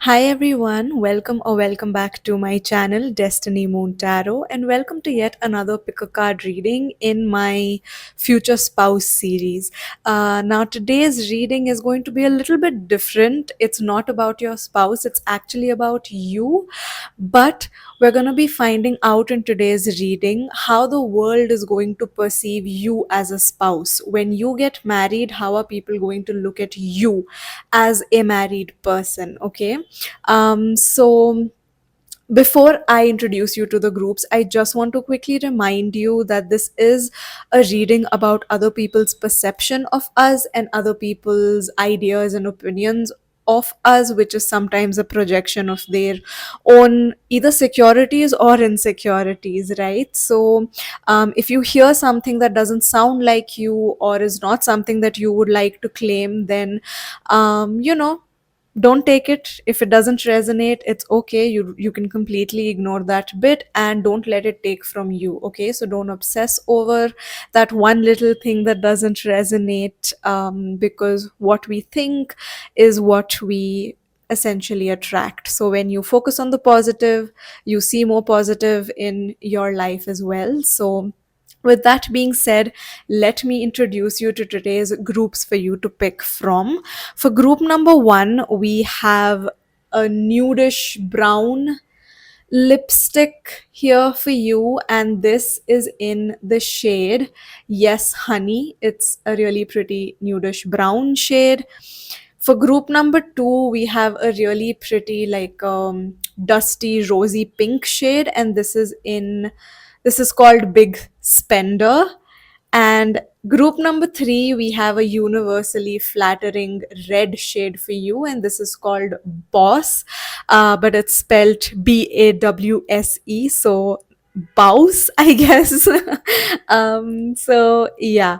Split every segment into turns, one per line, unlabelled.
Hi everyone, welcome back to my channel Destiny Moon Tarot, and welcome to yet another pick a card reading in my future spouse series. Now today's reading is going to be a little bit different. It's not about your spouse, it's actually about you, but we're going to be finding out in today's reading how the world is going to perceive you as a spouse. When you get married, how are people going to look at you as a married person? Okay. So before I introduce you to the groups, I just want to quickly remind you that this is a reading about other people's perception of us and other people's ideas and opinions of us, which is sometimes a projection of their own either securities or insecurities, right? So, if you hear something that doesn't sound like you or is not something that you would like to claim, then, you know, don't take it. If it doesn't resonate, it's okay. You can completely ignore that bit and don't let it take from you. Okay, so don't obsess over that one little thing that doesn't resonate, because what we think is what we essentially attract. So when you focus on the positive, you see more positive in your life as well. So with that being said, let me introduce you to today's groups for you to pick from. For group number one, we have a nudish brown lipstick here for you, and this is in the shade Yes Honey. It's a really pretty nudish brown shade. For group number two, we have a really pretty, like, dusty rosy pink shade, and this is called Big Spender. And group number three, we have a universally flattering red shade for you, and this is called Boss, but it's spelled Bawse, so Bouse, I guess. So yeah,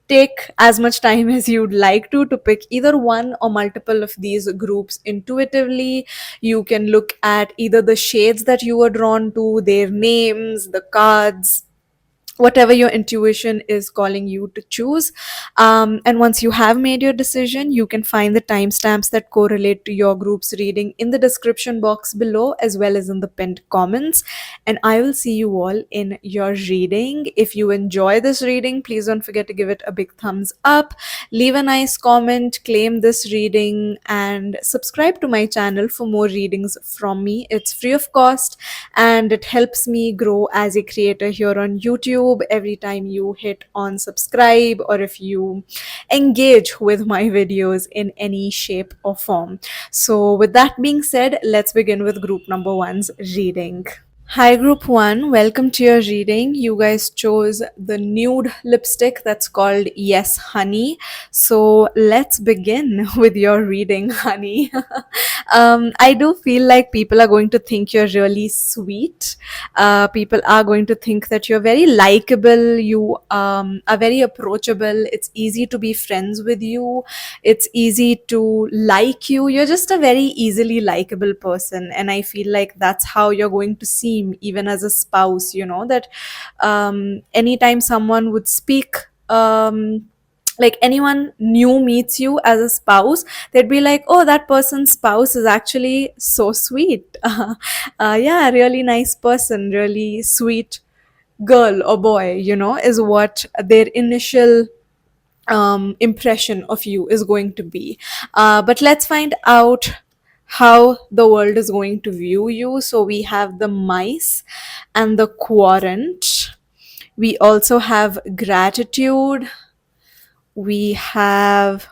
take as much time as you'd like to pick either one or multiple of these groups intuitively. You can look at either the shades that you were drawn to, their names, the cards, whatever your intuition is calling you to choose. And once you have made your decision, you can find the timestamps that correlate to your group's reading in the description box below, as well as in the pinned comments. And I will see you all in your reading. If you enjoy this reading, please don't forget to give it a big thumbs up, leave a nice comment, claim this reading, and subscribe to my channel for more readings from me. It's free of cost and it helps me grow as a creator here on YouTube. Every time you hit on subscribe or if you engage with my videos in any shape or form. So with that being said, let's begin with group number one's reading. Hi, group one. Welcome to your reading. You guys chose the nude lipstick that's called Yes Honey. So let's begin with your reading, honey. I do feel like people are going to think you're really sweet. People are going to think that you're very likable. You are very approachable. It's easy to be friends with you. It's easy to like you. You're just a very easily likable person, and I feel like that's how you're going to seem even as a spouse. You know that anytime someone would speak, like anyone new meets you as a spouse, they'd be like, oh, that person's spouse is actually so sweet. Yeah, really nice person, really sweet girl or boy, is what their initial impression of you is going to be. But let's find out how the world is going to view you. So we have the mice and the quadrant. We also have gratitude. We have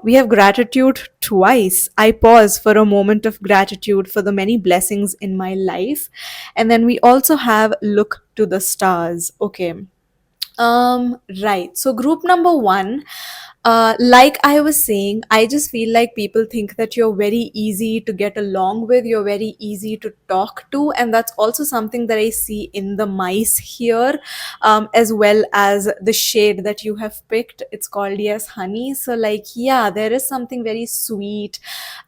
gratitude twice. I pause for a moment of gratitude for the many blessings in my life. And then we also have look to the stars. Okay. Right. So group number one, like I was saying, I just feel like people think that you're very easy to get along with, you're very easy to talk to, and that's also something that I see in the mice here, as well as the shade that you have picked. It's called Yes Honey. So, like, yeah, there is something very sweet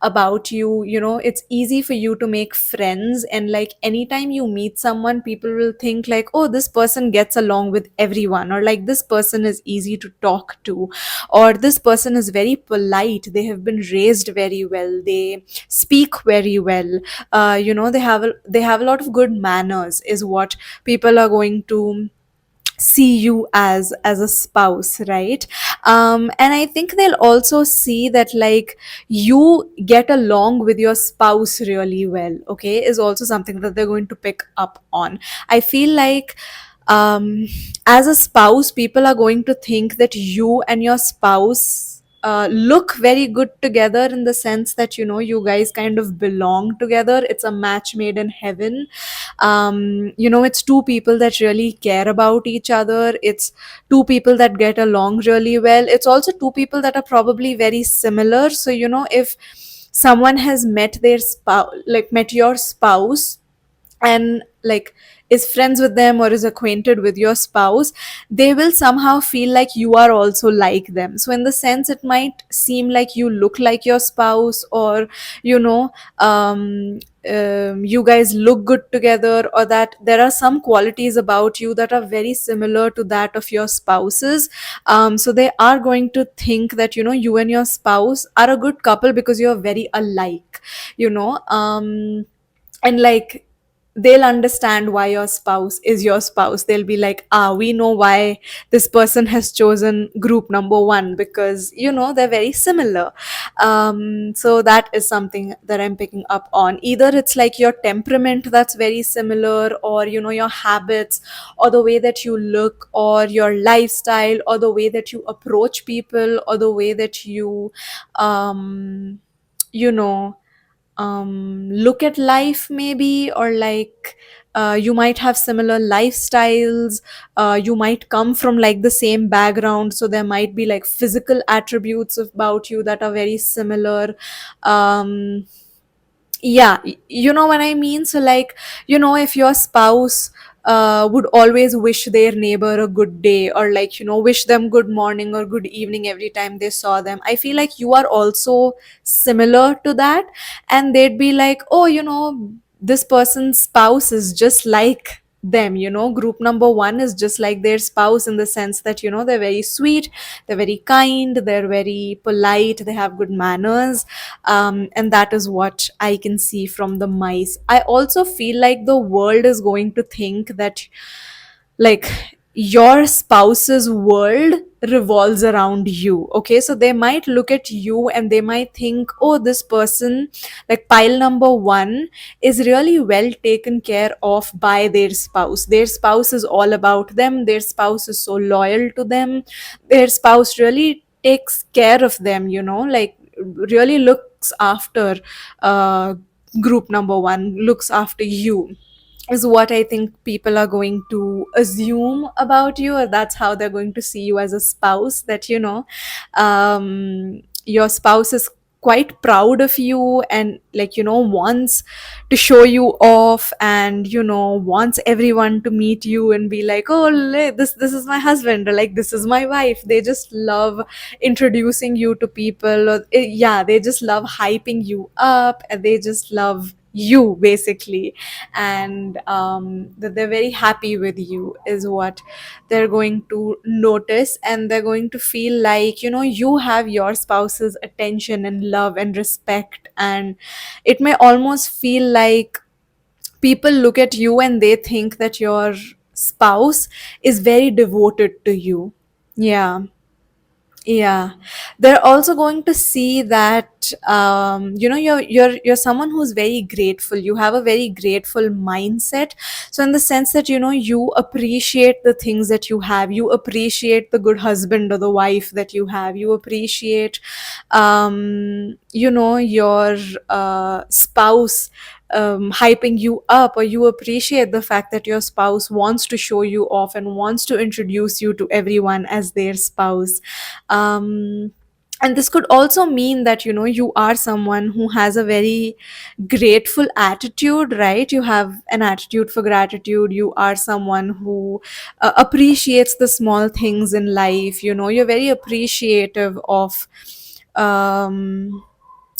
about you. It's easy for you to make friends, and like anytime you meet someone, people will think like, oh, this person gets along with everyone, or like this person is easy to talk to, or or this person is very polite, they have been raised very well, they speak very well, they have a lot of good manners, is what people are going to see you as a spouse, right? And I think they'll also see that, like, you get along with your spouse really well, okay, is also something that they're going to pick up on. I feel like, as a spouse, people are going to think that you and your spouse look very good together, in the sense that, you guys kind of belong together. It's a match made in heaven. It's two people that really care about each other. It's two people that get along really well. It's also two people that are probably very similar. So, if someone has met your spouse, and, like, is friends with them or is acquainted with your spouse, they will somehow feel like you are also like them. So in the sense, it might seem like you look like your spouse, or, you know you guys look good together, or that there are some qualities about you that are very similar to that of your spouse's. So they are going to think that, you and your spouse are a good couple because you're very alike, you know and, like, they'll understand why your spouse is your spouse. They'll be like, we know why this person has chosen group number one, because, they're very similar. So that is something that I'm picking up on. Either it's like your temperament that's very similar, or, your habits, or the way that you look, or your lifestyle, or the way that you approach people, or the way that um you know look at life, maybe, or, like, you might have similar lifestyles. You might come from, like, the same background, so there might be, like, physical attributes about you that are very similar. um yeah, you know what I mean. So, like, if your spouse would always wish their neighbor a good day, or, like, wish them good morning or good evening every time they saw them, I feel like you are also similar to that. And they'd be like, oh, this person's spouse is just like them. Group number one is just like their spouse, in the sense that, they're very sweet, they're very kind, they're very polite, they have good manners. And that is what I can see from the mice. I also feel like the world is going to think that, like, your spouse's world revolves around you. Okay, so they might look at you and they might think, oh, this person, like pile number one, is really well taken care of by their spouse. Their spouse is all about them, their spouse is so loyal to them, their spouse really takes care of them, like, really looks after uh, group number one, looks after you, is what I think people are going to assume about you, or that's how they're going to see you as a spouse. That, your spouse is quite proud of you, and, like, wants to show you off, and, wants everyone to meet you and be like, oh, this is my husband, or, like, this is my wife. They just love introducing you to people, or, yeah, they just love hyping you up, and they just love you, basically. And that they're very happy with you, is what they're going to notice. And they're going to feel like, you have your spouse's attention and love and respect. And it may almost feel like people look at you and they think that your spouse is very devoted to you. Yeah. Yeah, they're also going to see that, you're someone who's very grateful. You have a very grateful mindset. So in the sense that, you appreciate the things that you have, you appreciate the good husband or the wife that you have, you appreciate, your spouse hyping you up, or you appreciate the fact that your spouse wants to show you off and wants to introduce you to everyone as their spouse. And this could also mean that, you are someone who has a very grateful attitude, right? You have an attitude for gratitude. You are someone who appreciates the small things in life. You're very appreciative of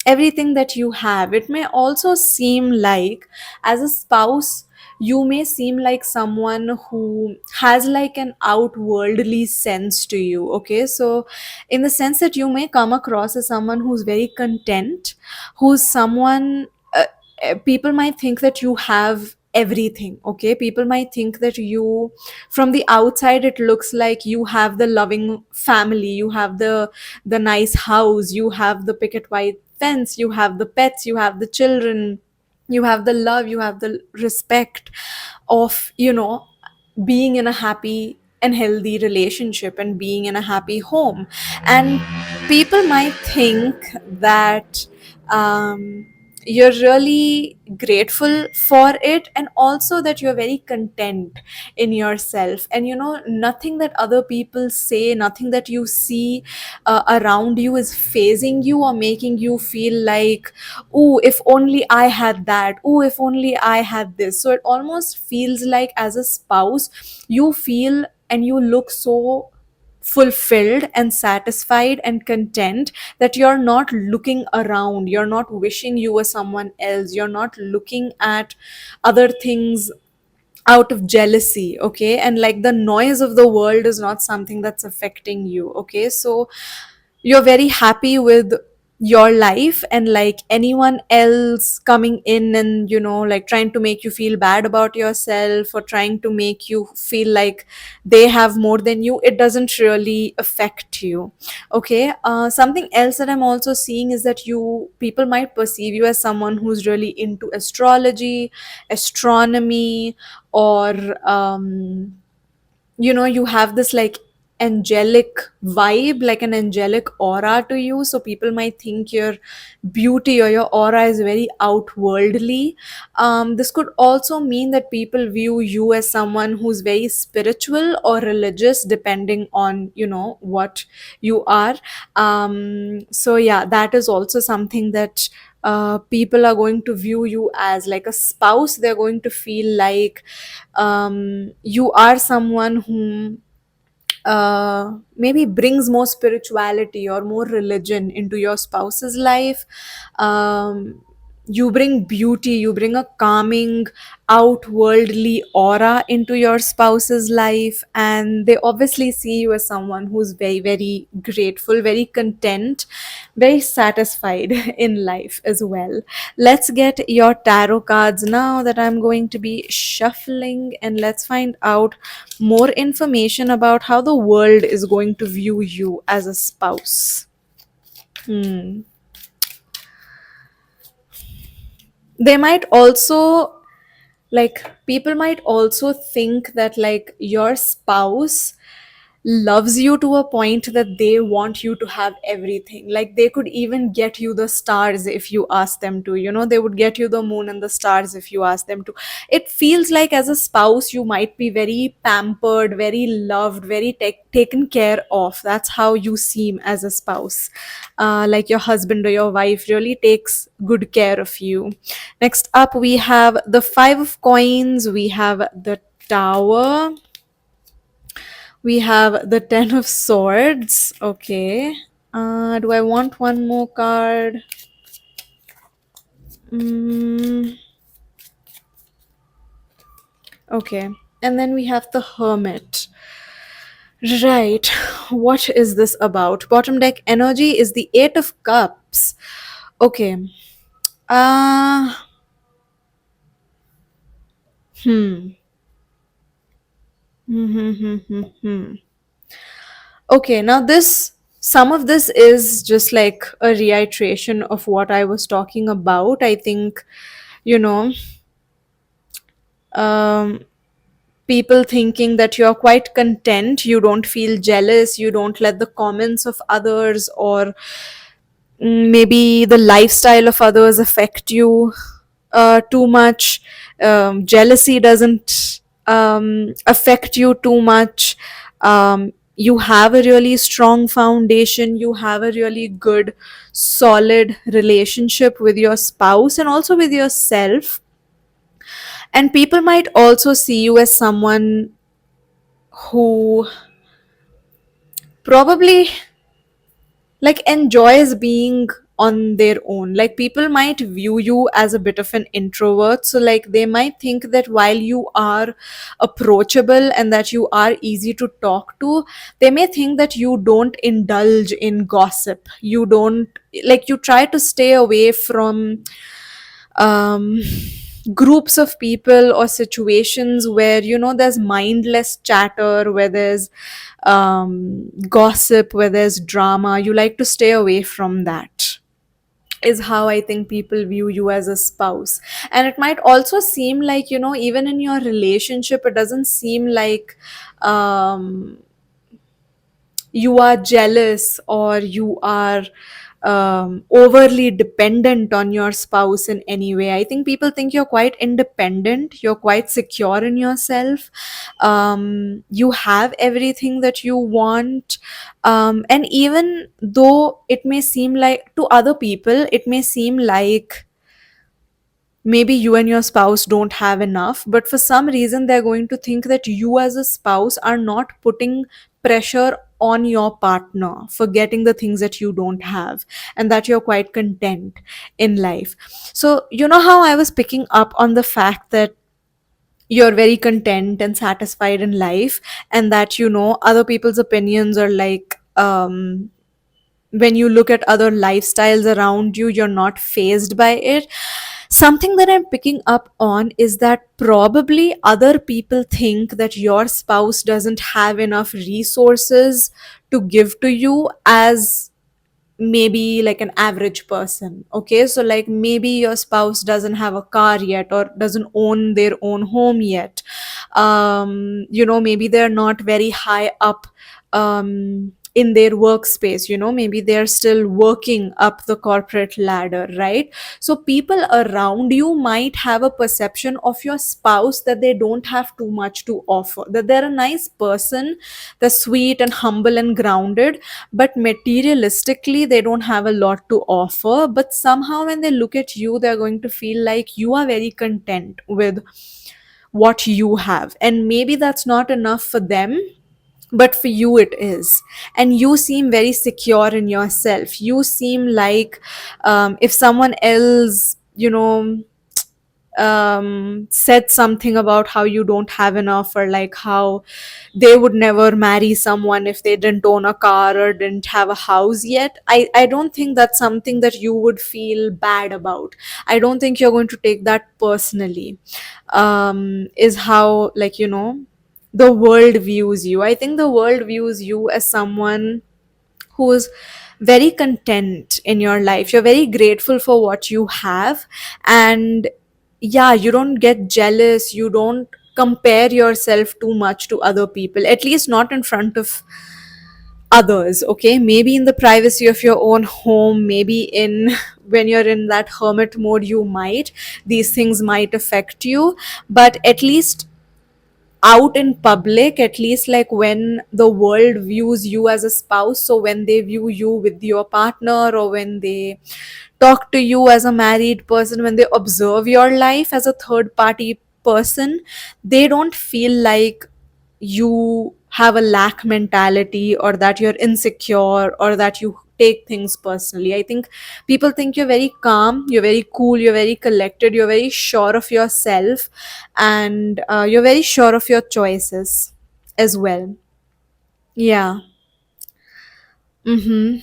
everything that you have. It may also seem like, as a spouse, you may seem like someone who has like an outworldly sense to you. Okay, so in the sense that you may come across as someone who's very content, who's someone, people might think that you have everything. Okay, people might think that you, from the outside it looks like you have the loving family, you have the nice house, you have the picket white fence, you have the pets, you have the children, you have the love, you have the respect of, being in a happy and healthy relationship and being in a happy home. And people might think that you're really grateful for it, and also that you're very content in yourself. And nothing that other people say, nothing that you see around you is phasing you or making you feel like, oh, if only I had that, oh, if only I had this. So it almost feels like, as a spouse, you feel and you look so fulfilled and satisfied and content that you're not looking around, you're not wishing you were someone else, you're not looking at other things out of jealousy. Okay, and like the noise of the world is not something that's affecting you. Okay, so you're very happy with your life, and like anyone else coming in and like trying to make you feel bad about yourself or trying to make you feel like they have more than you, it doesn't really affect you. Okay, something else that I'm also seeing is that you people might perceive you as someone who's really into astrology, astronomy, or you have this like angelic vibe, like an angelic aura to you. So people might think your beauty or your aura is very outworldly. This could also mean that people view you as someone who's very spiritual or religious, depending on what you are. So yeah, that is also something that people are going to view you as. Like a spouse, they're going to feel like you are someone whom maybe brings more spirituality or more religion into your spouse's life. You bring beauty, you bring a calming, outworldly aura into your spouse's life, and they obviously see you as someone who's very, very grateful, very content, very satisfied in life as well. Let's get your tarot cards now that I'm going to be shuffling, and let's find out more information about how the world is going to view you as a spouse. Hmm. They might also, like, people might also think that, like, your spouse loves you to a point that they want you to have everything. Like, they could even get you the stars if you ask them to. They would get you the moon and the stars if you ask them to. It feels like, as a spouse, you might be very pampered, very loved, very taken care of. That's how you seem as a spouse. Like, your husband or your wife really takes good care of you. Next up, we have the Five of Coins, we have the Tower, we have the Ten of Swords. Okay. Do I want one more card? Mm, okay. And then we have the Hermit. Right. What is this about? Bottom deck energy is the Eight of Cups. Okay. Uh, hmm. Hmm, hmm, hmm, hmm, hmm. Okay, now some of this is just like a reiteration of what I was talking about. I think, you know, um, people thinking that you're quite content, you don't feel jealous, you don't let the comments of others or maybe the lifestyle of others affect you too much. Jealousy doesn't affect you too much. You have a really strong foundation, you have a really good, solid relationship with your spouse and also with yourself. And people might also see you as someone who probably like enjoys being on their own. Like people might view you as a bit of an introvert, so like they might think that while you are approachable and that you are easy to talk to, they may think that you don't indulge in gossip, you don't, like you try to stay away from um, groups of people or situations where there's mindless chatter, where there's gossip, where there's drama. You like to stay away from that, is how I think people view you as a spouse. And it might also seem like, even in your relationship, it doesn't seem like um, you are jealous or you are overly dependent on your spouse in any way. I think people think you're quite independent, you're quite secure in yourself, you have everything that you want. And even though it may seem like, to other people, it may seem like maybe you and your spouse don't have enough, but for some reason they're going to think that you as a spouse are not putting pressure on your partner for getting the things that you don't have, and that you're quite content in life. So how I was picking up on the fact that you're very content and satisfied in life, and that other people's opinions are like, when you look at other lifestyles around you, you're not phased by it. Something that I'm picking up on is that probably other people think that your spouse doesn't have enough resources to give to you as maybe like an average person. Okay, so like maybe your spouse doesn't have a car yet, or doesn't own their own home yet. Maybe they're not very high up in their workspace. Maybe they're still working up the corporate ladder, right? So people around you might have a perception of your spouse that they don't have too much to offer, that they're a nice person, they're sweet and humble and grounded, but materialistically they don't have a lot to offer. But somehow when they look at you, they're going to feel like you are very content with what you have, and maybe that's not enough for them, but for you it is. And you seem very secure in yourself. You seem like, if someone else said something about how you don't have enough, or like how they would never marry someone if they didn't own a car or didn't have a house yet, I don't think that's something that you would feel bad about. I don't think you're going to take that personally. Is how, like, the world views you. I think the world views you as someone who's very content in your life. You're very grateful for what you have. And yeah, you don't get jealous, you don't compare yourself too much to other people, at least not in front of others. Okay, maybe in the privacy of your own home, maybe in when you're in that hermit mode, you might, these things might affect you. But at least out in public, at least like when the world views you as a spouse, so when they view you with your partner, or when they talk to you as a married person, when they observe your life as a third party person, they don't feel like you have a lack mentality, or that you're insecure, or that you take things personally. I think people think you're very calm, you're very cool, you're very collected, you're very sure of yourself, and you're very sure of your choices as well. Yeah. Mm-hmm.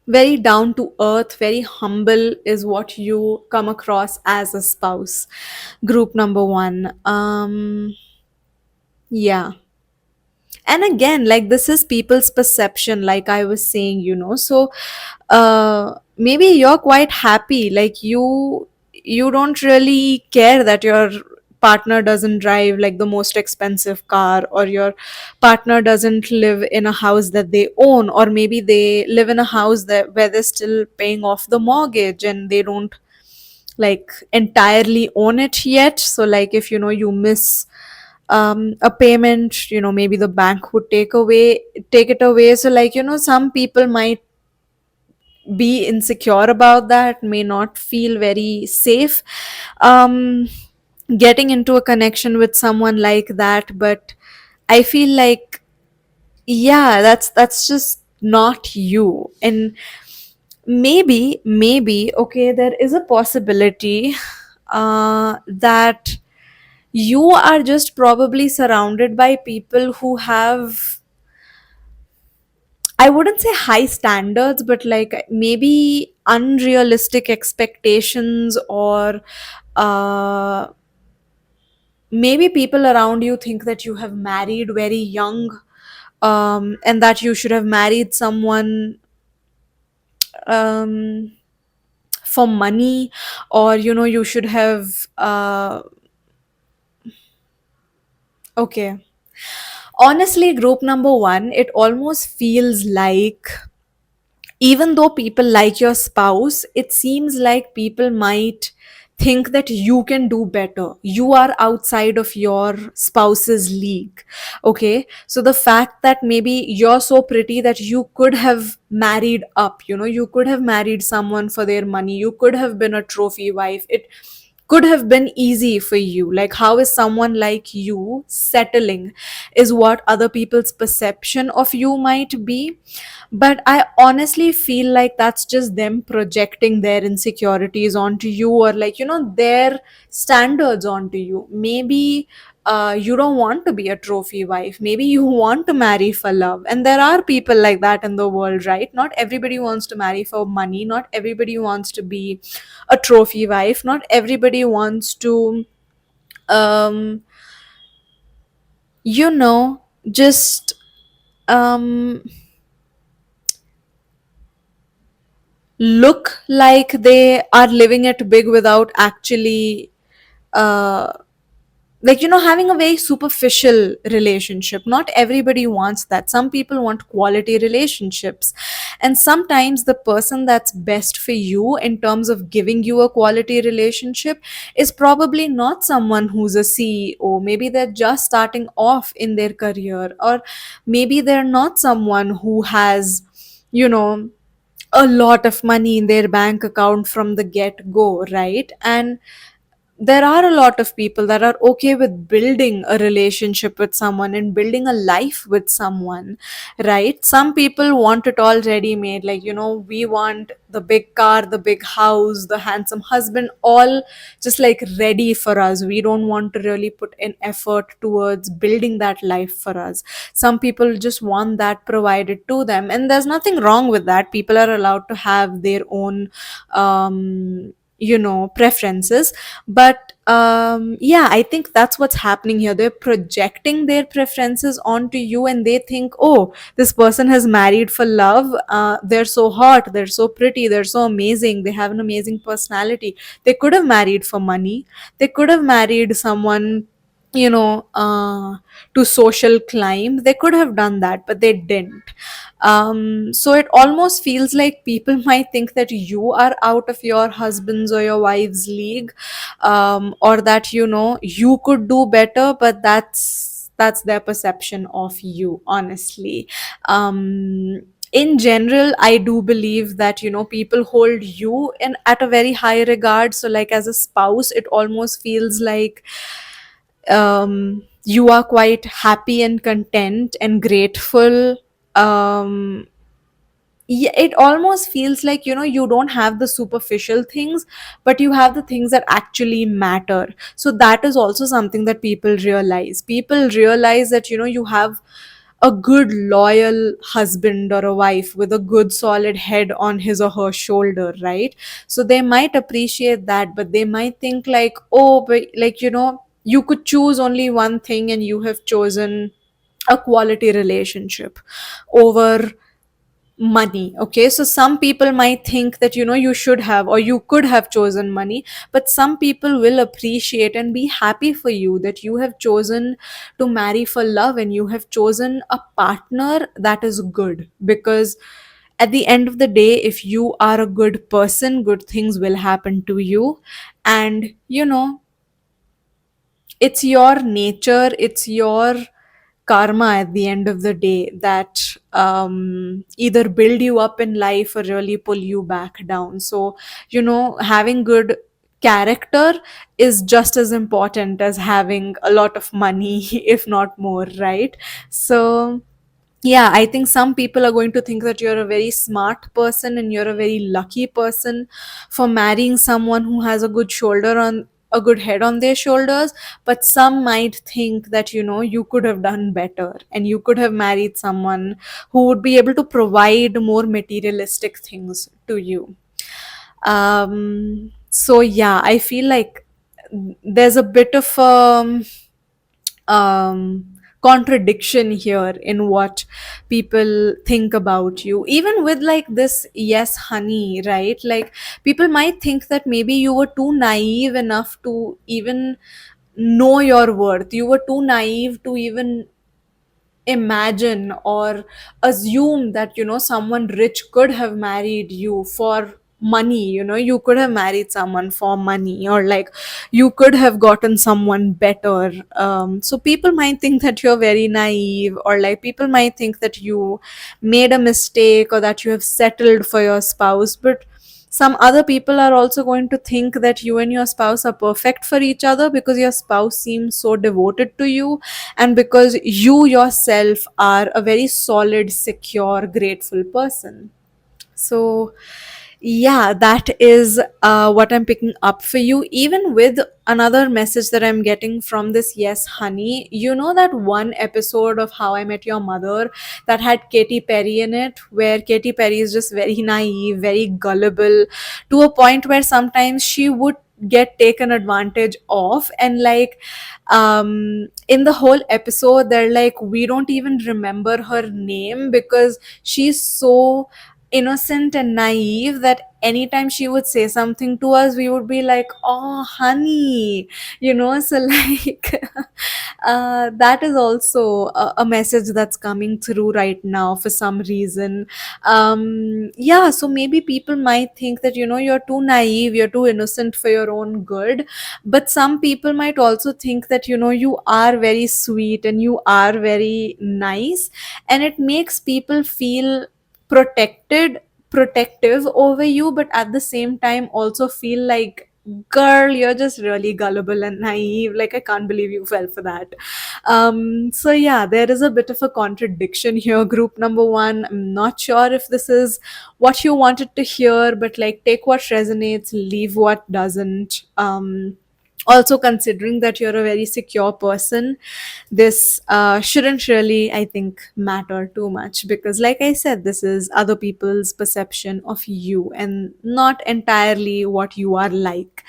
Very down to earth, very humble is what you come across as a spouse. Group number one. Yeah. And again, like, this is people's perception, like I was saying, so maybe you're quite happy, like you don't really care that your partner doesn't drive like the most expensive car, or your partner doesn't live in a house that they own, or maybe they live in a house that where they're still paying off the mortgage and they don't like entirely own it yet. So like if you miss a payment, maybe the bank would take it away. So like some people might be insecure about that, may not feel very safe um getting into a connection with someone like that. But I feel like, yeah, that's just not you. And maybe, okay, there is a possibility that you are just probably surrounded by people who have, I wouldn't say high standards, but like maybe unrealistic expectations, or uh, maybe people around you think that you have married very young, and that you should have married someone um, for money, or you should have okay. Honestly, group number one, it almost feels like, even though people like your spouse, it seems like people might think that you can do better. You are outside of your spouse's league. Okay. So the fact that maybe you're so pretty that you could have married up, you could have married someone for their money, you could have been a trophy wife. It could have been easy for you. Like, how is someone like you settling, is what other people's perception of you might be. But I honestly feel like that's just them projecting their insecurities onto you, or like, their standards onto you. Maybe you don't want to be a trophy wife. Maybe you want to marry for love. And there are people like that in the world, right? Not everybody wants to marry for money. Not everybody wants to be a trophy wife. Not everybody wants to, um, just um look like they are living it big without actually uh like, having a very superficial relationship. Not everybody wants that. Some people want quality relationships, and sometimes the person that's best for you in terms of giving you a quality relationship is probably not someone who's a CEO. Maybe they're just starting off in their career, or maybe they're not someone who has, you know a lot of money in their bank account from the get go, right? And there are a lot of people that are okay with building a relationship with someone and building a life with someone, right? Some people want it all ready made, like, we want the big car, the big house, the handsome husband, all just like ready for us. We don't want to really put in effort towards building that life for us. Some people just want that provided to them, and there's nothing wrong with that. People are allowed to have their own preferences. But yeah, I think that's what's happening here. They're projecting their preferences onto you, and they think, oh, this person has married for love. They're so hot, they're so pretty, they're so amazing, they have an amazing personality. They could have married for money. They could have married someone, to social climb. They could have done that, but they didn't. So it almost feels like people might think that you are out of your husband's or your wife's league, or that, you could do better, but that's their perception of you, honestly. In general, I do believe that, people hold you in at a very high regard. So like, as a spouse, it almost feels like you are quite happy and content and grateful. um yeah, it almost feels like, you don't have the superficial things, but you have the things that actually matter. So that is also something that people realize that, you have a good loyal husband or a wife with a good solid head on his or her shoulder, right? So they might appreciate that, but they might think like, oh, but like, you could choose only one thing, and you have chosen a quality relationship over money. Okay, so some people might think that, you should have, or you could have chosen money, but some people will appreciate and be happy for you that you have chosen to marry for love, and you have chosen a partner that is good. Because at the end of the day, if you are a good person, good things will happen to you. And it's your nature, it's your karma at the end of the day that either build you up in life or really pull you back down. So, having good character is just as important as having a lot of money, if not more, right? So yeah, I think some people are going to think that you're a very smart person and you're a very lucky person for marrying someone who has a good shoulder on a good head on their shoulders. But some might think that, you could have done better and you could have married someone who would be able to provide more materialistic things to you. So yeah, I feel like there's a bit of contradiction here in what people think about you, even with like this yes honey, right? Like, people might think that maybe you were too naive enough to even know your worth. You were too naive to even imagine or assume that, someone rich could have married you for money. You could have married someone for money, or like you could have gotten someone better. So people might think that you're very naive, or like people might think that you made a mistake or that you have settled for your spouse. But some other people are also going to think that you and your spouse are perfect for each other because your spouse seems so devoted to you, and because you yourself are a very solid, secure, grateful person. So yeah, that is what I'm picking up for you. Even with another message that I'm getting from this yes honey, that one episode of How I Met Your Mother that had Katy Perry in it, where Katy Perry is just very naive, very gullible, to a point where sometimes she would get taken advantage of. And like, in the whole episode, they're like, we don't even remember her name because she's so innocent and naive that anytime she would say something to us, we would be like, oh honey, so like that is also a message that's coming through right now for some reason. Yeah, so maybe people might think that, you're too naive, you're too innocent for your own good. But some people might also think that, you are very sweet and you are very nice, and it makes people feel protected protective over you, but at the same time also feel like, girl, you're just really gullible and naive, like I can't believe you fell for that. So yeah, there is a bit of a contradiction here, group number one. I'm not sure if this is what you wanted to hear, but like, take what resonates, leave what doesn't. Also, considering that you're a very secure person, this shouldn't really, I think, matter too much, because like I said, this is other people's perception of you and not entirely what you are like.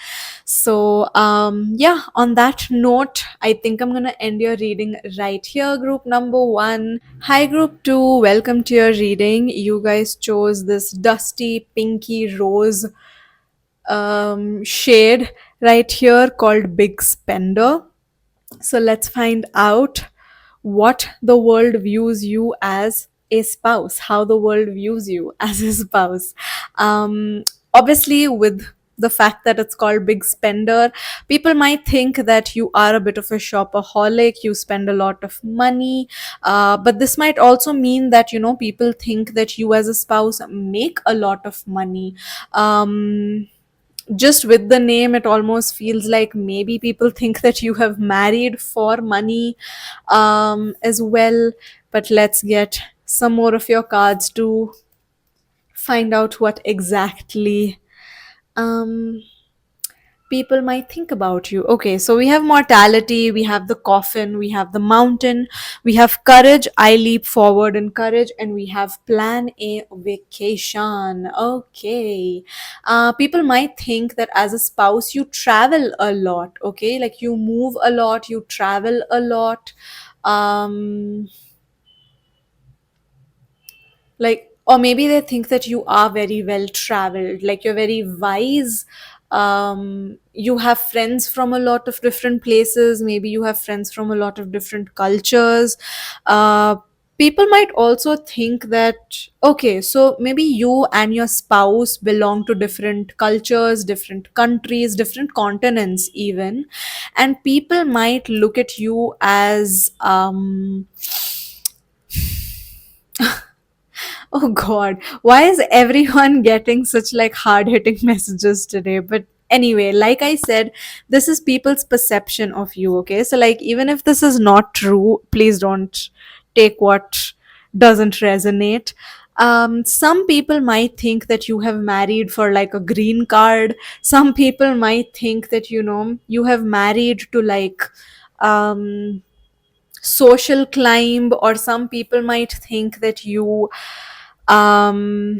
So yeah, on that note, I think I'm gonna end your reading right here, group number one. Hi, group two, welcome to your reading. You guys chose this dusty pinky rose shade right here called Big Spender. So let's find out what the world views you as a spouse, how the world views you as a spouse. Obviously, with the fact that it's called Big Spender, people might think that you are a bit of a shopaholic, you spend a lot of money. But this might also mean that, people think that you as a spouse make a lot of money. Just with the name, it almost feels like maybe people think that you have married for money as well. But let's get some more of your cards to find out what exactly um people might think about you. Okay, so we have mortality, we have the coffin, we have the mountain, we have courage, I leap forward in courage, and we have plan a vacation. Okay, people might think that as a spouse you travel a lot. Okay, like you move a lot, you travel a lot. um like, or maybe they think that you are very well traveled, like you're very wise. You have friends from a lot of different places, maybe you have friends from a lot of different cultures. uh, People might also think that, okay, so maybe you and your spouse belong to different cultures, different countries, different continents even, and people might look at you as oh God, why is everyone getting such like hard hitting messages today? But anyway, like I said, this is people's perception of you, okay? So, like, even if this is not true, please don't take what doesn't resonate. Some people might think that you have married for like a green card. Some people might think that, you have married to like um, social climb, or some people might think that you um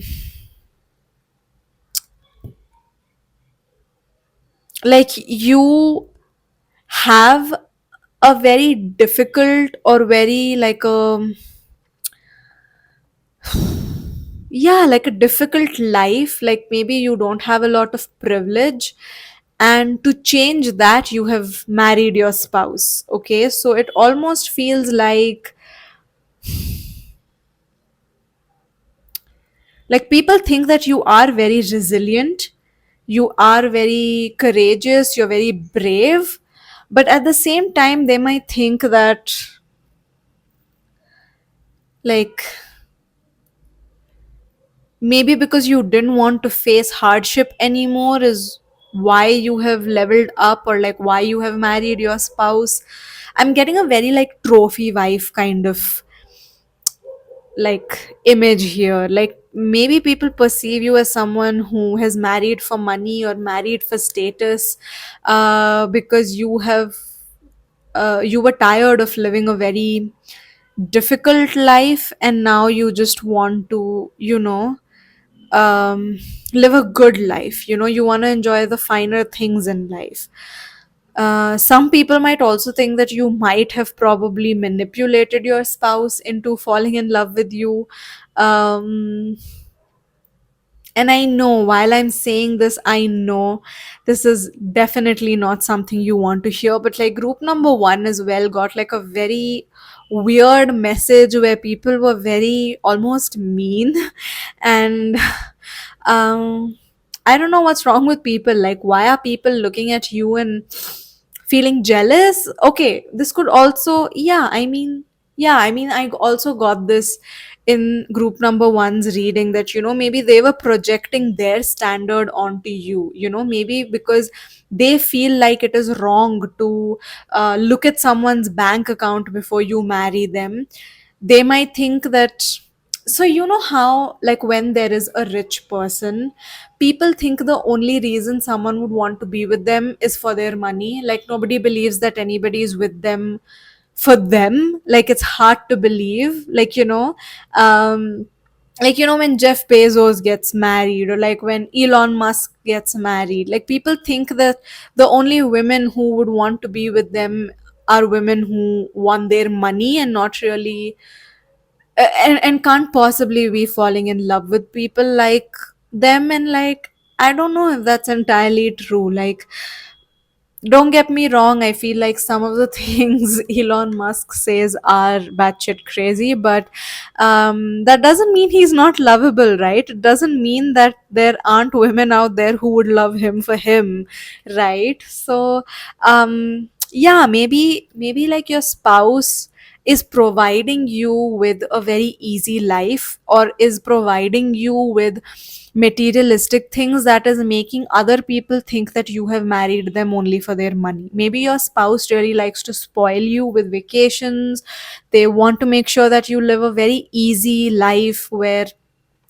like you have a very difficult or very like a, yeah, like a difficult life, like maybe you don't have a lot of privilege, and to change that you have married your spouse. Okay, so it almost feels like people think that you are very resilient, you are very courageous, you're very brave, but at the same time they might think that, like, maybe because you didn't want to face hardship anymore is why you have leveled up, or like why you have married your spouse. I'm getting a very like trophy wife kind of like image here. Like maybe people perceive you as someone who has married for money or married for status, because you were tired of living a very difficult life, and now you just want to, live a good life. You want to enjoy the finer things in life. Some people might also think that you might have probably manipulated your spouse into falling in love with you. Um, and I know, while I'm saying this, I know this is definitely not something you want to hear, but like group number one as well got like a very weird message where people were very almost mean. And um I don't know what's wrong with people. Like, why are people looking at you and feeling jealous? Okay, this could also, yeah, I mean, I also got this in group number one's reading, that, maybe they were projecting their standard onto you, maybe because they feel like it is wrong to look at someone's bank account before you marry them. They might think that, so how, like, when there is a rich person, people think the only reason someone would want to be with them is for their money. Like nobody believes that anybody is with them for them. Like it's hard to believe, um when Jeff Bezos gets married, or like when Elon Musk gets married, like people think that the only women who would want to be with them are women who want their money, and not really, and can't possibly be falling in love with people like them. And like, I don't know if that's entirely true. Like, don't get me wrong, I feel like some of the things Elon Musk says are batshit crazy, but that doesn't mean he's not lovable, right? It doesn't mean that there aren't women out there who would love him for him, right? So, yeah, maybe like your spouse is providing you with a very easy life, or is providing you with materialistic things that is making other people think that you have married them only for their money. Maybe your spouse really likes to spoil you with vacations. They want to make sure that you live a very easy life where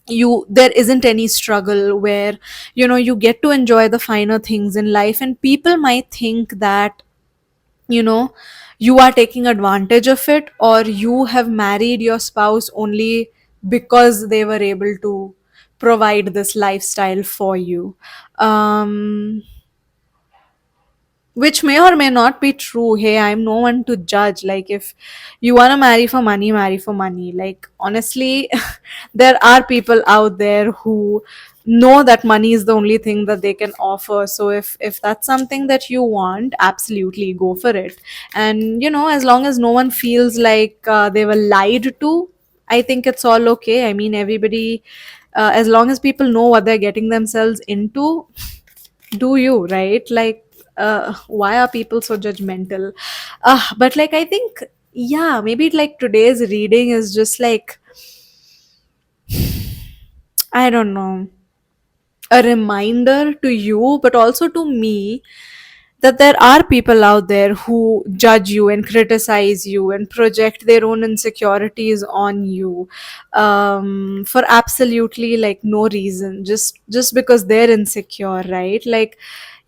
there isn't any struggle, where you get to enjoy the finer things in life. And people might think that, you know you are taking advantage of it, or you have married your spouse only because they were able to provide this lifestyle for you. um which may or may not be true. Hey, I'm no one to judge. Like, if you want to marry for money, marry for money. Like, honestly, there are people out there who know that money is the only thing that they can offer. So if that's something that you want, absolutely go for it. And as long as no one feels like they were lied to, I think it's all okay. I mean, everybody, as long as people know what they're getting themselves into, do you, right? Like, why are people so judgmental? But like, I think, yeah, maybe like today's reading is just like, I don't know, a reminder to you, but also to me, that there are people out there who judge you and criticize you and project their own insecurities on you, for absolutely like no reason, just because they're insecure, right? Like,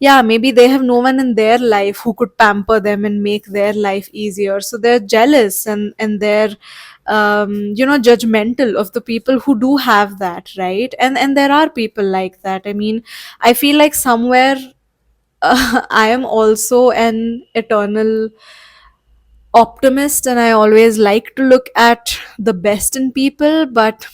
yeah, maybe they have no one in their life who could pamper them and make their life easier, so they're jealous, and they're judgmental of the people who do have that, right? And there are people like that. I mean, I feel like somewhere I am also an eternal optimist, and I always like to look at the best in people. But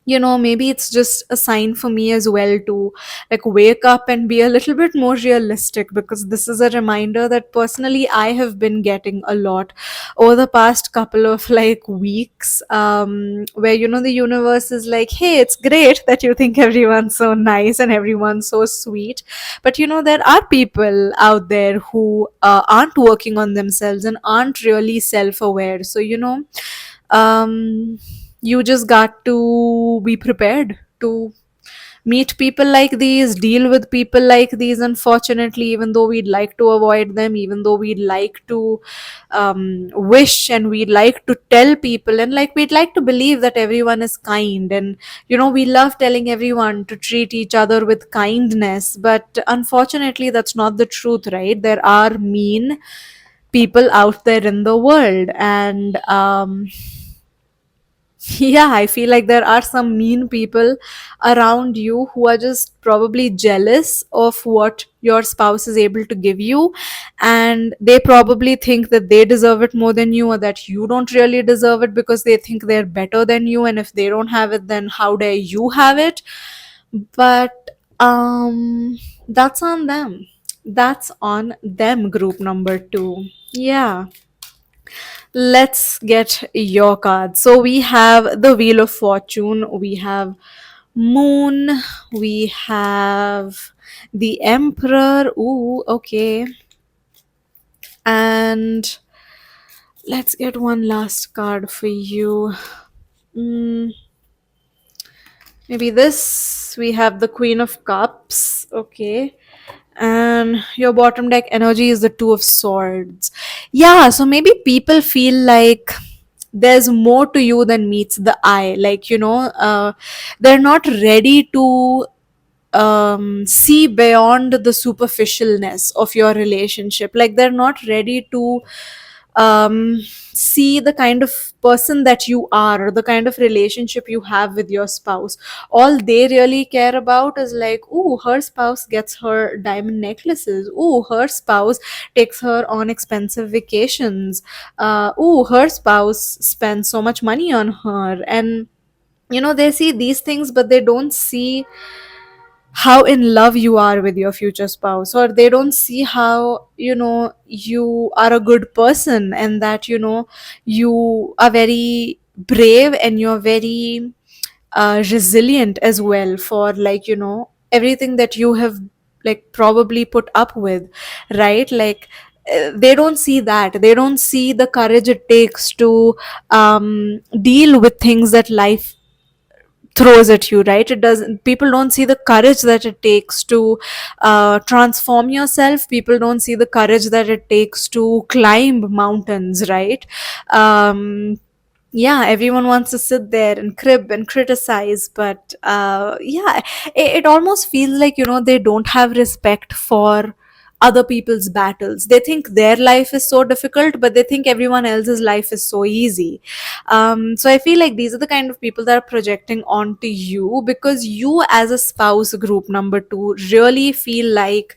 maybe it's just a sign for me as well to like wake up and be a little bit more realistic, because this is a reminder that personally I have been getting a lot over the past couple of like weeks, where the universe is like, hey, it's great that you think everyone's so nice and everyone's so sweet, but there are people out there who aren't working on themselves and aren't really self-aware. So um you just got to be prepared to meet people like these, deal with people like these, unfortunately, even though we'd like to avoid them, even though we'd like to wish and we'd like to tell people, and like we'd like to believe that everyone is kind, and we love telling everyone to treat each other with kindness, but unfortunately that's not the truth, right? There are mean people out there in the world, and yeah, I feel like there are some mean people around you who are just probably jealous of what your spouse is able to give you, and they probably think that they deserve it more than you, or that you don't really deserve it because they think they're better than you, and if they don't have it, then how dare you have it? But that's on them. That's on them, group number 2. Yeah. Let's get your cards. So we have the Wheel of Fortune, we have Moon, we have the Emperor. Ooh, okay. And let's get one last card for you. Mm, maybe this. We have the Queen of Cups. Okay. And your bottom deck energy is the Two of Swords. Yeah, so maybe people feel like there's more to you than meets the eye. Like, they're not ready to see beyond the superficialness of your relationship. Like, they're not ready to see the kind of person that you are, or the kind of relationship you have with your spouse. All they really care about is like, oh, her spouse gets her diamond necklaces, oh, her spouse takes her on expensive vacations, oh, her spouse spends so much money on her. And they see these things, but they don't see how in love you are with your future spouse, or they don't see how you are a good person, and that you are very brave, and you're very resilient as well, for like everything that you have like probably put up with, right? Like, they don't see that. They don't see the courage it takes to deal with things that life throws at you, right? It doesn't People don't see the courage that it takes to transform yourself. People don't see the courage that it takes to climb mountains, right? Yeah, everyone wants to sit there and crib and criticize, but yeah, it almost feels like they don't have respect for other people's battles. They think their life is so difficult, but they think everyone else's life is so easy. So I feel like these are the kind of people that are projecting onto you, because you as a spouse, group number 2, really feel like,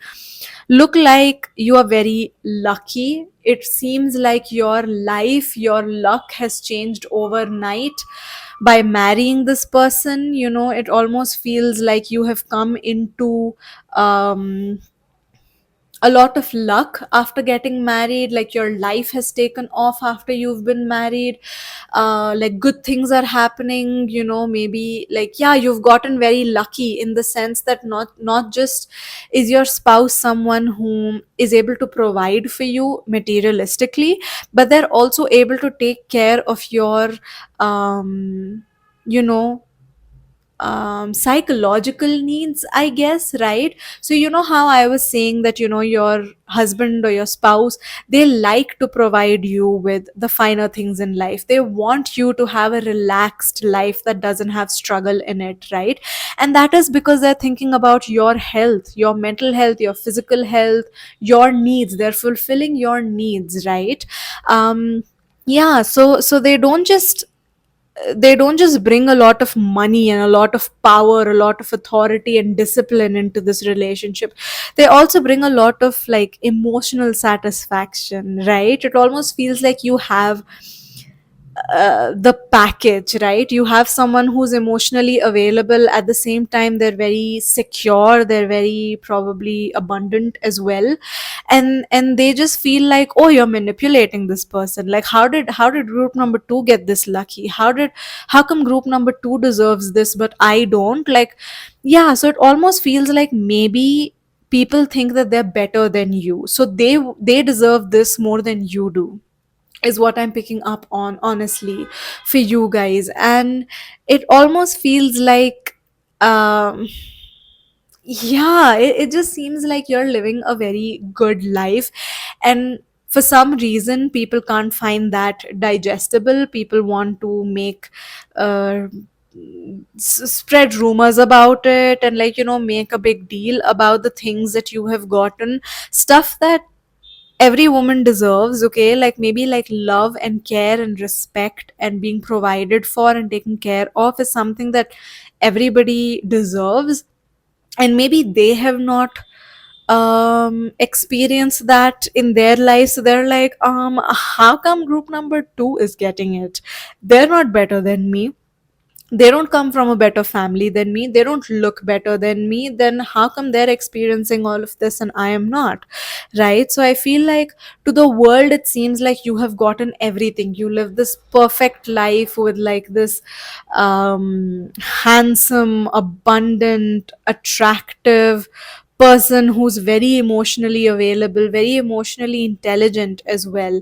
look like you are very lucky. It seems like your life, your luck has changed overnight by marrying this person. It almost feels like you have come into um a lot of luck after getting married. Like, your life has taken off after you've been married. Like, good things are happening. Maybe like, yeah, you've gotten very lucky in the sense that not just is your spouse someone who is able to provide for you materialistically, but they're also able to take care of your um you know psychological needs, I guess, right? So you know how I was saying that, your husband or your spouse, they like to provide you with the finer things in life. They want you to have a relaxed life that doesn't have struggle in it, right? And that is because they're thinking about your health, your mental health, your physical health, your needs. They're fulfilling your needs, right? Yeah, so they don't just bring a lot of money and a lot of power, a lot of authority and discipline into this relationship. They also bring a lot of like emotional satisfaction, right? It almost feels like you have the package, right? You have someone who's emotionally available, at the same time they're very secure, they're very probably abundant as well. And they just feel like, oh, you're manipulating this person. Like, how did group number 2 get this lucky? How come group number 2 deserves this but I don't? Like, yeah, so it almost feels like maybe people think that they're better than you, so they deserve this more than you do, is what I'm picking up on, honestly, for you guys. And it almost feels like, yeah, it just seems like you're living a very good life. And for some reason people can't find that digestible. People want to make uh, spread rumors about it, and, like, make a big deal about the things that you have gotten, stuff that every woman deserves. Okay, like maybe like love and care and respect and being provided for and taken care of is something that everybody deserves. And maybe they have not experienced that in their life, so they're like, how come group number 2 is getting it? They're not better than me. They don't come from a better family than me. They don't look better than me. Then how come they're experiencing all of this and I am not? Right? So I feel like to the world it seems like you have gotten everything. You live this perfect life with like this handsome, abundant, attractive person who's very emotionally available, very emotionally intelligent as well.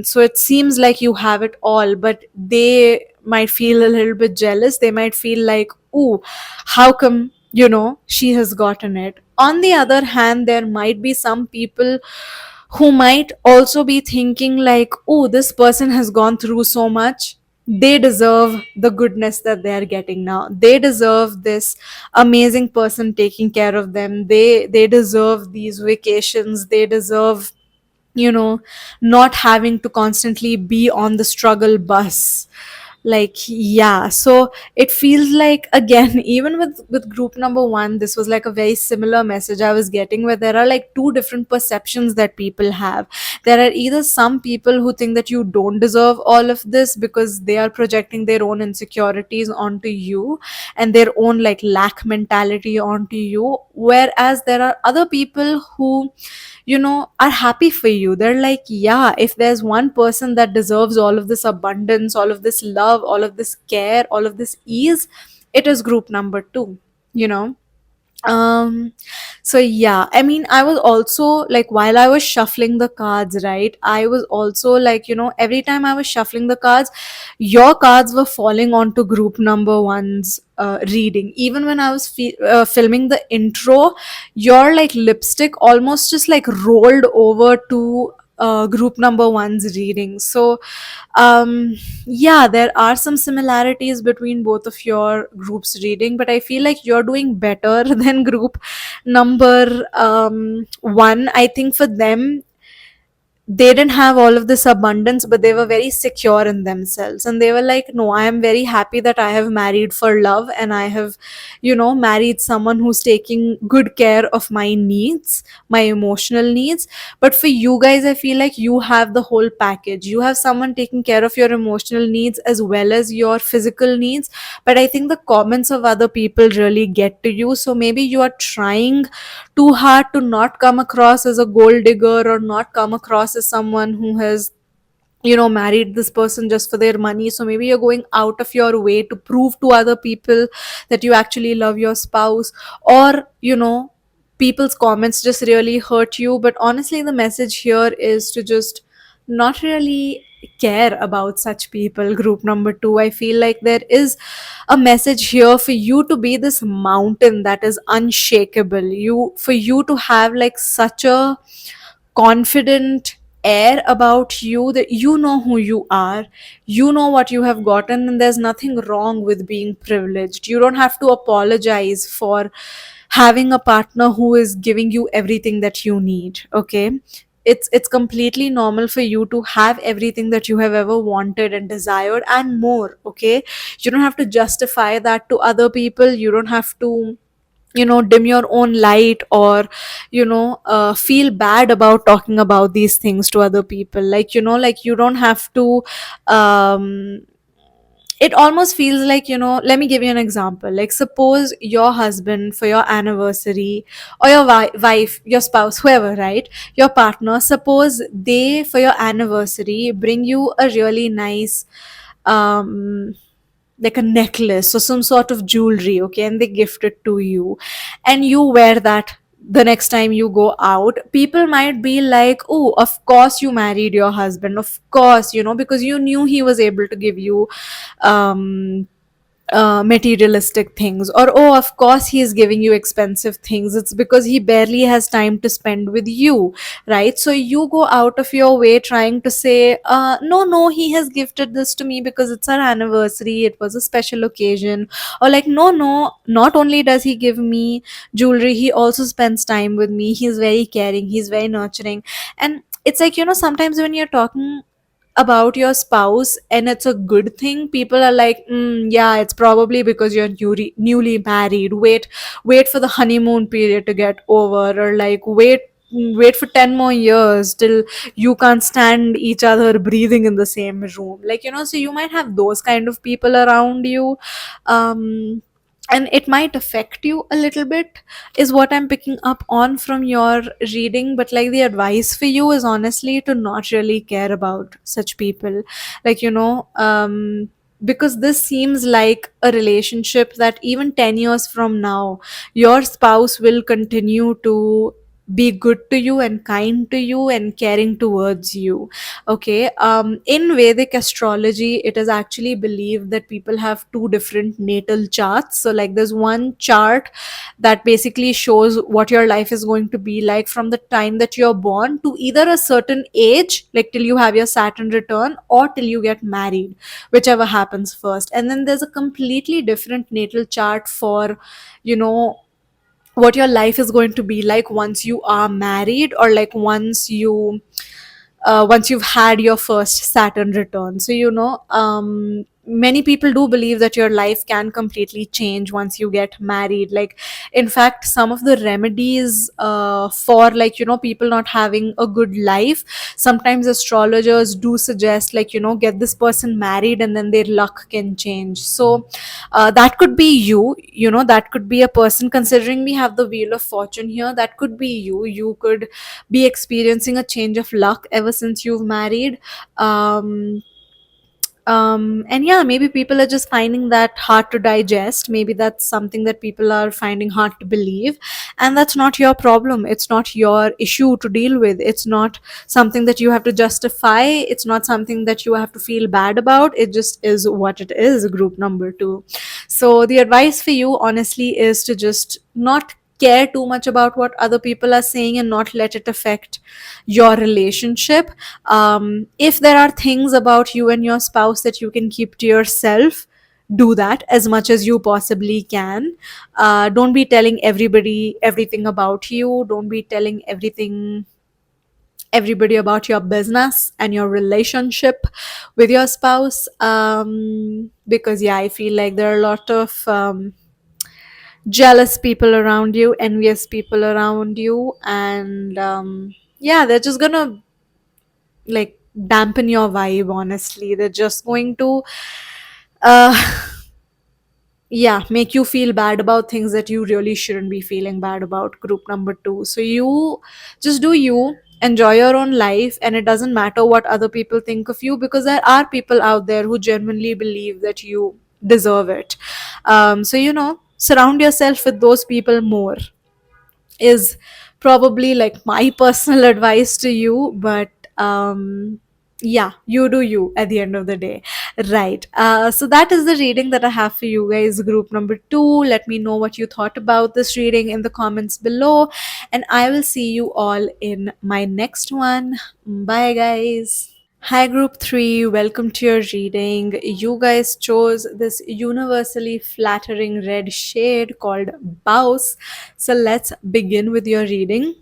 So it seems like you have it all, but they might feel a little bit jealous. They might feel like, ooh, how come, she has gotten it? On the other hand, there might be some people who might also be thinking like, oh, this person has gone through so much. They deserve the goodness that they are getting now. They deserve this amazing person taking care of them. They deserve these vacations. They deserve, you know not having to constantly be on the struggle bus. Like, yeah, so it feels like, again, even with group number 1, this was like a very similar message I was getting, where there are like two different perceptions that people have. There are either some people who think that you don't deserve all of this because they are projecting their own insecurities onto you and their own like lack mentality onto you, whereas there are other people who, are happy for you. They're like, yeah, if there's one person that deserves all of this abundance, all of this love, all of this care, all of this ease, it is group number 2, you know um so yeah, I mean, I was also like, while I was shuffling the cards, right, I was also like, every time I was shuffling the cards, your cards were falling onto group number 1's reading. Even when I was filming the intro, your like lipstick almost just like rolled over to group number 1's reading. So yeah, there are some similarities between both of your groups reading, but I feel like you're doing better than group number 1. I think for them, they didn't have all of this abundance, but they were very secure in themselves, and they were like, no, I am very happy that I have married for love, and I have, married someone who's taking good care of my needs, my emotional needs. But for you guys, I feel like you have the whole package. You have someone taking care of your emotional needs as well as your physical needs. But I think the comments of other people really get to you, so maybe you are trying too hard to not come across as a gold digger, or not come across as someone who has, married this person just for their money. So maybe you're going out of your way to prove to other people that you actually love your spouse, or, people's comments just really hurt you. But honestly, the message here is to just not really care about such people. Group number 2, I feel like there is a message here for you to be this mountain that is unshakable, you for you to have like such a confident air about you, that you know who you are, you know what you have gotten, and there's nothing wrong with being privileged. You don't have to apologize for having a partner who is giving you everything that you need. Okay, it's completely normal for you to have everything that you have ever wanted and desired and more. Okay, you don't have to justify that to other people. You don't have to, dim your own light, or feel bad about talking about these things to other people. Like, like you don't have to, um it almost feels like, let me give you an example. Like, suppose your husband for your anniversary, or your wife, your spouse, whoever, right, your partner, suppose they for your anniversary bring you a really nice, um like a necklace or some sort of jewelry, okay, and they gift it to you, and you wear that the next time you go out. People might be like, oh, of course you married your husband, of course, because you knew he was able to give you um materialistic things, or oh, of course he is giving you expensive things. It's because he barely has time to spend with you, right? So you go out of your way trying to say, no, no, he has gifted this to me because it's our anniversary, it was a special occasion. Or like, no, no, not only does he give me jewelry, he also spends time with me, he's very caring, he's very nurturing. And it's like, sometimes when you're talking about your spouse and it's a good thing, people are like, yeah, it's probably because you're newly married. Wait for the honeymoon period to get over, or like, wait for 10 more years till you can't stand each other breathing in the same room. Like, so you might have those kind of people around you. Um and it might affect you a little bit, is what I'm picking up on from your reading. But like, the advice for you is honestly to not really care about such people. Like, because this seems like a relationship that even 10 years from now, your spouse will continue to be good to you and kind to you and caring towards you. Okay, in Vedic astrology, it is actually believed that people have two different natal charts. So like, there's one chart that basically shows what your life is going to be like from the time that you're born to either a certain age, like till you have your Saturn return, or till you get married, whichever happens first. And then there's a completely different natal chart for, you know what your life is going to be like once you are married, or like once you've had your first Saturn return. So, many people do believe that your life can completely change once you get married. Like, in fact, some of the remedies for, like, people not having a good life, sometimes astrologers do suggest, like, get this person married and then their luck can change. So that could be you, that could be a person, considering we have the wheel of fortune here, that could be you could be experiencing a change of luck ever since you've married. um and yeah, maybe people are just finding that hard to digest. Maybe that's something that people are finding hard to believe, and that's not your problem, it's not your issue to deal with. It's not something that you have to justify, it's not something that you have to feel bad about. It just is what it is. Group number 2. So the advice for you honestly is to just not care too much about what other people are saying and not let it affect your relationship. If there are things about you and your spouse that you can keep to yourself, do that as much as you possibly can. Don't be telling everybody everything about you. Don't be telling everybody about your business and your relationship with your spouse. Because yeah, I feel like there are a lot of jealous people around you, envious people around you, and yeah, they're just gonna like dampen your vibe. Honestly, they're just going to uh yeah, make you feel bad about things that you really shouldn't be feeling bad about. Group number 2. So you just do you, enjoy your own life, and it doesn't matter what other people think of you, because there are people out there who genuinely believe that you deserve it. So, surround yourself with those people more, is probably like my personal advice to you. But Yeah, you do you at the end of the day. Right. So that is the reading that I have for you guys, group number two. Let me know what you thought about this reading in the comments below, and I will see you all in my next one. Bye, guys. Hi, group three. Welcome to your reading. You guys chose this universally flattering red shade called Bouse. So let's begin with your reading.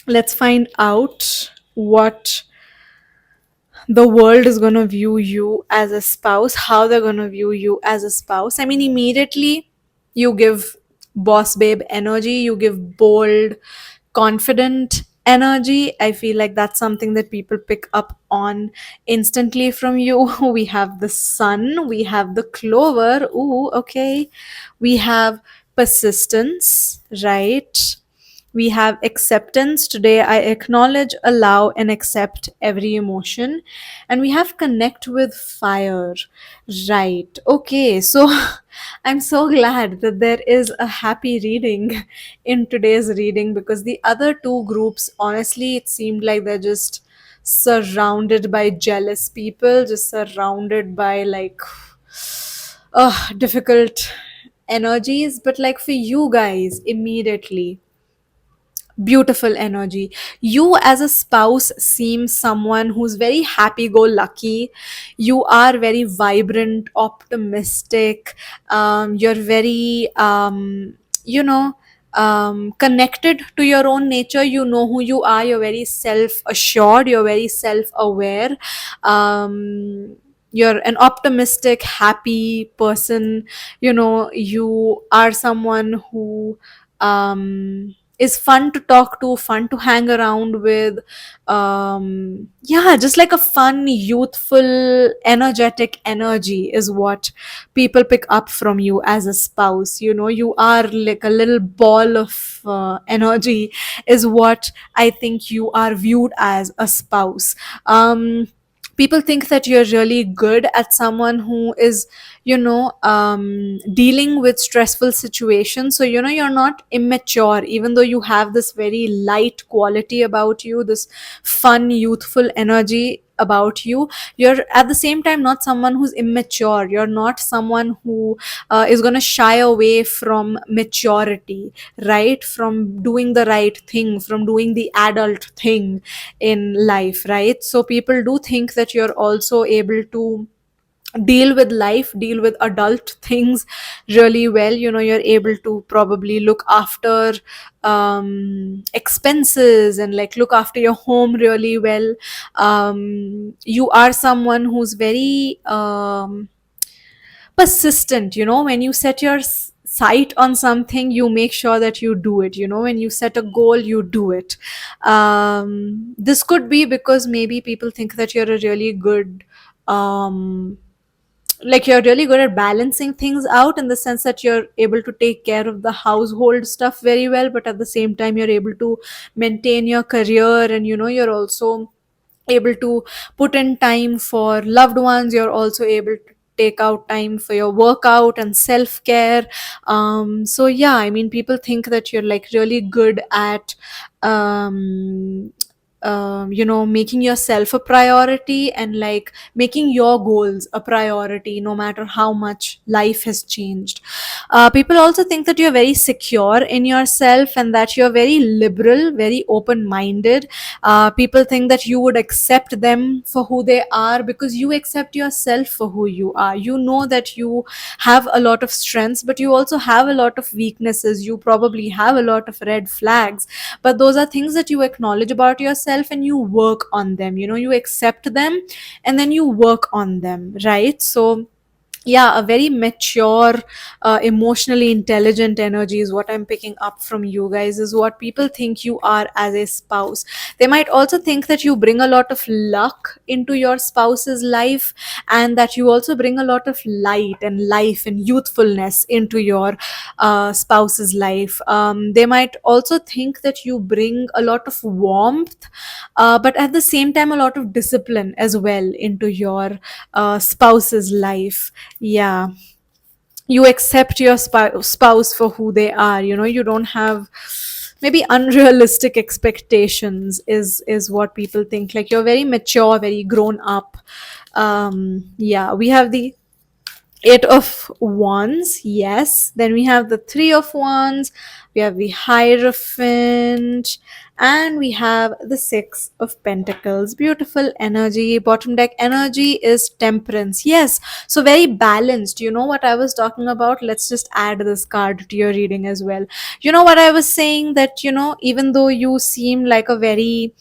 Let's find out what the world is going to view you as a spouse, how they're going to view you as a spouse. I mean, immediately you give boss babe energy, you give bold, confident energy. I feel like that's something that people pick up on instantly from you. We have the sun, we have the clover. Ooh, okay. We have persistence, right? We have acceptance. Today, I acknowledge, allow, and accept every emotion. And we have connect with fire. Right. Okay. So I'm so glad that there is a happy reading in today's reading, because the other two groups, honestly, it seemed like they're just surrounded by jealous people, just surrounded by like difficult energies. But like for you guys, immediately beautiful energy. You as a spouse seem someone who's very happy go lucky. You are very vibrant, optimistic. You're very connected to your own nature. You know who you are. You're very self assured, you're very self aware. You're an optimistic, happy person. You are someone who is fun to talk to, fun to hang around with. Yeah, just like a fun, youthful, energetic energy is what people pick up from you as a spouse. You are like a little ball of energy, is what I think you are viewed as a spouse. People think that you're really good at someone who is dealing with stressful situations. So you're not immature, even though you have this very light quality about you, this fun, youthful energy about you. You're at the same time not someone who's immature. You're not someone who is going to shy away from maturity, right? From doing the right thing, from doing the adult thing in life, right? So people do think that you're also able to deal with life, deal with adult things really well. You're able to probably look after expenses and like look after your home really well. You are someone who's very persistent. When you set your sight on something, you make sure that you do it. When you set a goal, you do it. This could be because maybe people think that you're a really good like you're really good at balancing things out, in the sense that you're able to take care of the household stuff very well, but at the same time you're able to maintain your career, and you're also able to put in time for loved ones. You're also able to take out time for your workout and self-care. So yeah, I mean, people think that you're like really good at um making yourself a priority, and like making your goals a priority no matter how much life has changed. People also think that you're very secure in yourself, and that you're very liberal, very open minded. People think that you would accept them for who they are, because you accept yourself for who you are. You know that you have a lot of strengths, but you also have a lot of weaknesses. You probably have a lot of red flags, but those are things that you acknowledge about yourself, and you work on them. You accept them, and then you work on them, right? So yeah, a very mature, emotionally intelligent energy is what I'm picking up from you guys, is what people think you are as a spouse. They might also think that you bring a lot of luck into your spouse's life, and that you also bring a lot of light and life and youthfulness into your spouse's life. They might also think that you bring a lot of warmth, but at the same time a lot of discipline as well into your spouse's life. Yeah, you accept your spouse for who they are. You don't have maybe unrealistic expectations is what people think. Like you're very mature, very grown up. Yeah, we have the Eight of Wands, yes. Then we have the Three of Wands, we have the Hierophant, and we have the Six of Pentacles. Beautiful energy. Bottom deck energy is Temperance. Yes, so very balanced. You know what I was talking about? Let's just add this card to your reading as well. You know what I was saying, that, even though you seem like a very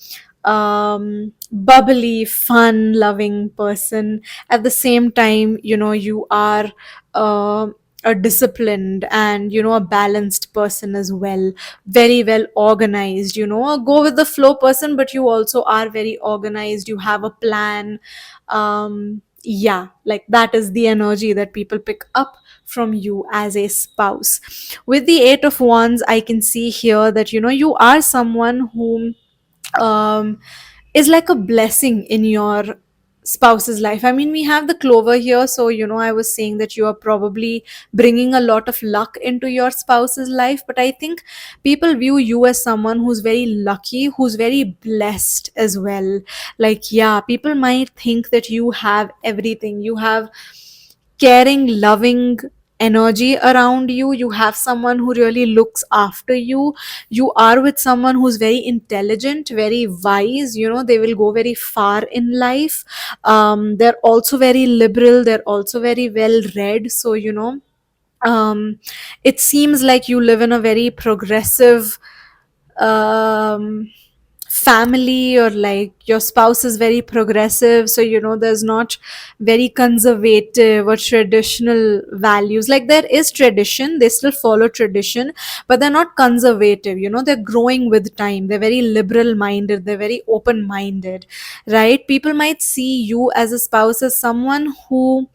bubbly, fun loving person, at the same time, you are uh, a disciplined and, a balanced person as well. Very well organized, a go with the flow person, but you also are very organized. You have a plan. Yeah, like that is the energy that people pick up from you as a spouse. With the Eight of Wands, I can see here that, you are someone whom um, is like a blessing in your spouse's life. I mean, we have the clover here, so, I was saying that you are probably bringing a lot of luck into your spouse's life, but I think people view you as someone who's very lucky, who's very blessed as well. Like, yeah, people might think that you have everything. You have caring, loving energy around you. You have someone who really looks after you. You are with someone who's very intelligent, very wise. They will go very far in life. They're also very liberal. They're also very well read. So, it seems like you live in a very progressive um family, or like your spouse is very progressive, so, there's not very conservative or traditional values. Like, there is tradition, they still follow tradition, but they're not conservative. They're growing with time. They're very liberal minded, they're very open minded, right? People might see you as a spouse as someone who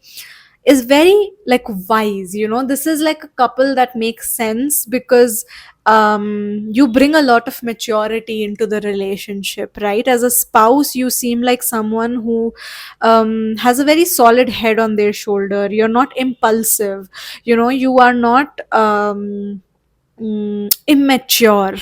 is very like wise. This is like a couple that makes sense, because you bring a lot of maturity into the relationship, right? As a spouse, you seem like someone who has a very solid head on their shoulder. You're not impulsive. You are not immature.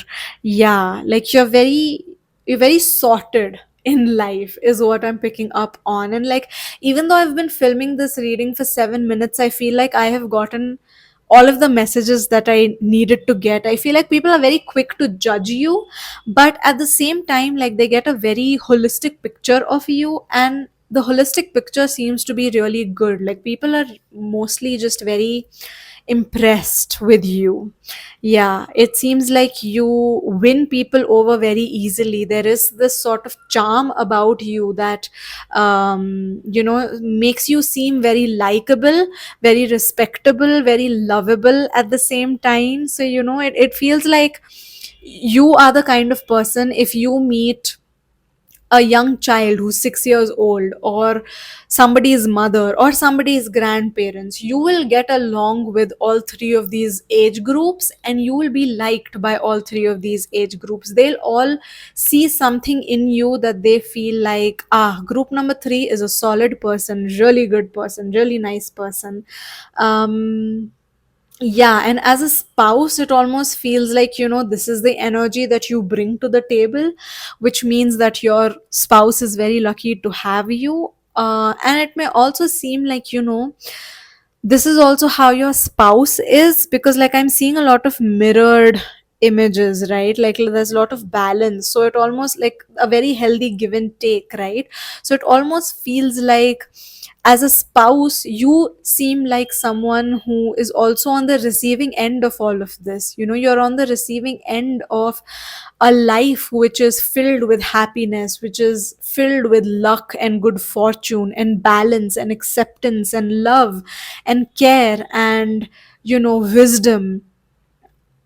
Yeah, like you're very sorted in life, is what I'm picking up on. And like, even though I've been filming this reading for 7 minutes, I feel like I have gotten all of the messages that I needed to get. I feel like people are very quick to judge you, but at the same time, like, they get a very holistic picture of you, and the holistic picture seems to be really good. Like, people are mostly just very impressed with you. Yeah, it seems like you win people over very easily. There is this sort of charm about you that makes you seem very likable, very respectable, very lovable at the same time. So, it feels like you are the kind of person, if you meet a young child who's 6 years old, or somebody's mother, or somebody's grandparents, you will get along with all three of these age groups, and you will be liked by all three of these age groups. They'll all see something in you that they feel like, group number three is a solid person, really good person, really nice person. um yeah, and as a spouse, it almost feels like, this is the energy that you bring to the table, which means that your spouse is very lucky to have you. And it may also seem like, this is also how your spouse is, because like, I'm seeing a lot of mirrored images, right? Like, there's a lot of balance, so it almost like a very healthy give and take, right? So it almost feels like, as a spouse, you seem like someone who is also on the receiving end of all of this. You're on the receiving end of a life which is filled with happiness, which is filled with luck and good fortune and balance and acceptance and love and care and, wisdom,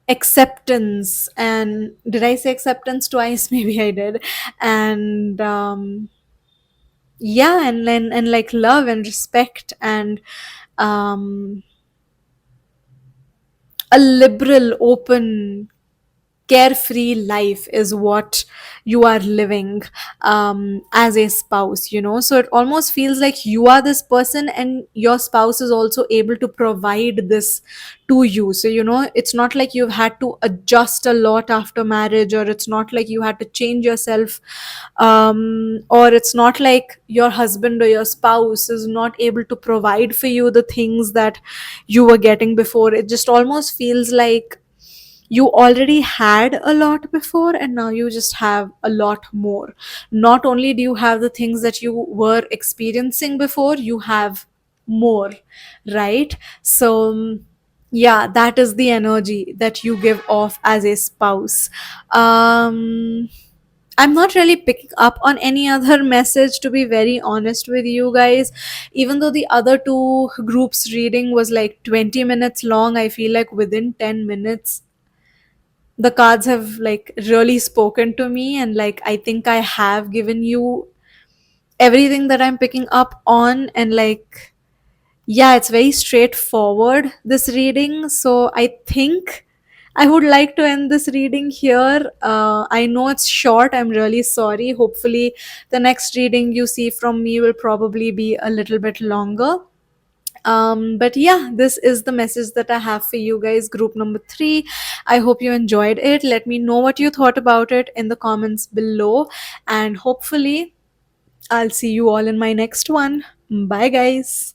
acceptance. And did I say acceptance twice? Maybe I did. And yeah, and like love and respect, and um a liberal, open, carefree life is what you are living as a spouse, you know. So it almost feels like you are this person and your spouse is also able to provide this to you. So, you know, it's not like you've had to adjust a lot after marriage, or it's not like you had to change yourself, or it's not like your husband or your spouse is not able to provide for you the things that you were getting before. It just almost feels like you already had a lot before and now you just have a lot more. Not only do you have the things that you were experiencing before, you have more, right? So yeah, that is the energy that you give off as a spouse. I'm not really picking up on any other message, to be very honest with you guys. Even though the other two groups reading was like 20 minutes long, I feel like within 10 minutes the cards have like really spoken to me, and like I think I have given you everything that I'm picking up on. And like, yeah, it's very straightforward, this reading. So I think I would like to end this reading here. I know it's short, I'm really sorry. Hopefully the next reading you see from me will probably be a little bit longer. But yeah, this is the message that I have for you guys, group number 3. I hope you enjoyed it. Let me know what you thought about it in the comments below, and hopefully I'll see you all in my next one. Bye guys.